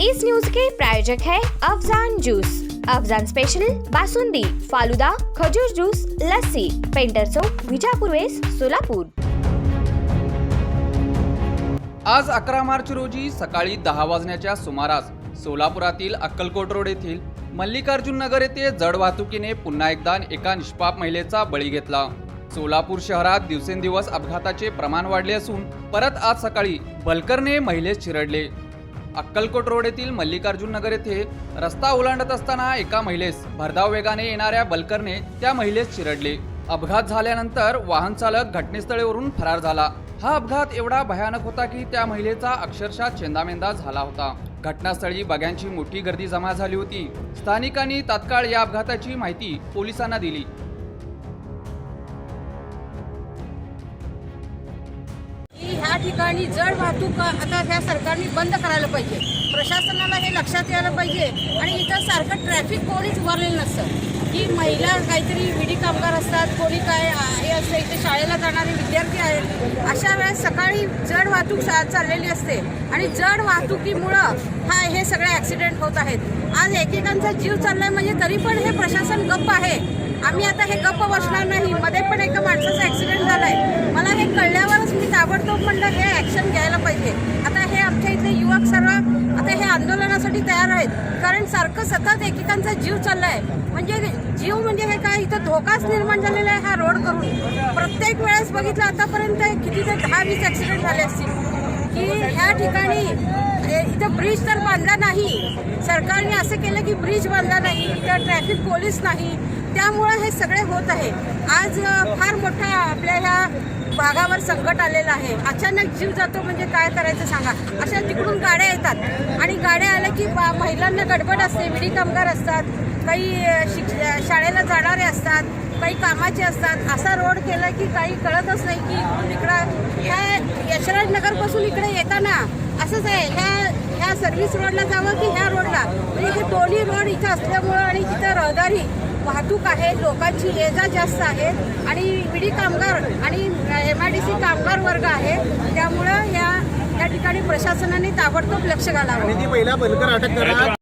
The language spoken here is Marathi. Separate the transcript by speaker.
Speaker 1: इस न्यूज के प्रायोजक है अफजान जूस। अफजान स्पेशल बासुंदी, फालुदा, खजूर जूस, लस्सी, पेंटर चौक, विजापूर वेस्ट, सोलापूर।
Speaker 2: आज 11 मार्च रोजी सकाळी 10 वाजण्याच्या सुमारास सोलापुरातील अक्कलकोट रोड येथील मल्लिकार्जुन नगर येथे जड वाहतुकीने पुन्हा एकदा एका निष्पाप महिलेचा बळी घेतला। सोलापूर शहरात दिवसेंदिवस अपघाताचे प्रमाण वाढले असून परत आज सकाळी बलकरने महिलेस चिरडले। अक्कलकोट रोड येथील मल्लिकार्जुन नगर येथे रस्ता ओलांडत असताना एका महिलेस भरधाव वेगाने येणाऱ्या बलकरने त्या महिलेस चिरडले। अपघात झाल्यानंतर वाहन चालक घटनास्थळावरून फरार झाला। हा अपघात एवढा भयानक होता की त्या महिलेचा अक्षरशः चेंदामेंदा झाला होता। घटनास्थळी बघ्यांची मोठी गर्दी जमा झाली होती। स्थानिकांनी तात्काळ या अपघाताची माहिती पोलिसांना दिली।
Speaker 3: ह्या ठिकाणी जड वाहतूक आता ह्या सरकारने बंद करायला पाहिजे। प्रशासनाला हे लक्षात यायला पाहिजे आणि इथं सारखं ट्रॅफिक कोणीच उभारलेलं नसतं की महिला काहीतरी विडी कामगार असतात, कोणी काय हे असतं, इथे शाळेला जाणारे विद्यार्थी आहेत। अशा वेळेस सकाळी जड वाहतूक चाललेली असते आणि जड वाहतुकीमुळं हे सगळे ॲक्सिडेंट होत आहेत। आज एकेकांचा जीव चाललाय म्हणजे तरी पण हे प्रशासन गप्प आहे। आम्ही आता हे गप्प बसणार नाही। मध्ये पण एका माणसाचा ॲक्सिडेंट झालाय। मला हे कळल्यावरच मी ताबडतोब म्हणलं हे ॲक्शन घ्यायला पाहिजे। आता हे आमच्या इथले युवक सर्व आता हे आंदोलनासाठी तयार आहेत, कारण सारखं सतत एकेकांचा जीव चाललाय। म्हणजे जीव म्हणजे हे काय, इथं धोकाच निर्माण झालेला आहे हा रोड करून। प्रत्येक वेळेस बघितलं आतापर्यंत किती ते 10-20 ॲक्सिडेंट झाले असतील की ह्या ठिकाणी इथं ब्रिज तर बांधला नाही। सरकारने असं केलं की ब्रिज बांधला नाही, इथं ट्रॅफिक पोलीस नाही, त्यामुळं हे सगळे होत आहे। आज फार मोठा आपल्या ह्या भागावर संकट आलेलं आहे। अचानक जीव जातो म्हणजे काय करायचं सांगा। अशा तिकडून गाड्या येतात आणि गाड्या आल्या की महिलांना गडबड असते, विडी कामगार असतात, काही शाळेला जाणारे असतात, काही कामाचे असतात। असा रोड केला की काही कळतच नाही की इकडं ह्या यशराज नगरपासून इकडे येताना असंच आहे, ह्या सर्व्हिस रोडला जावं की ह्या रोडला, म्हणजे हे दोन्ही रोड इथं असल्यामुळं आणि इथं रहदारी वाहतूक आहे, लोकांची ये जा जास्त आहे आणि विडी कामगार आणि MIDC कामगार वर्ग आहे। त्यामुळं या ठिकाणी प्रशासनाने ताबडतोब लक्ष घालावं।
Speaker 4: ती महिला बलकर अटक करा।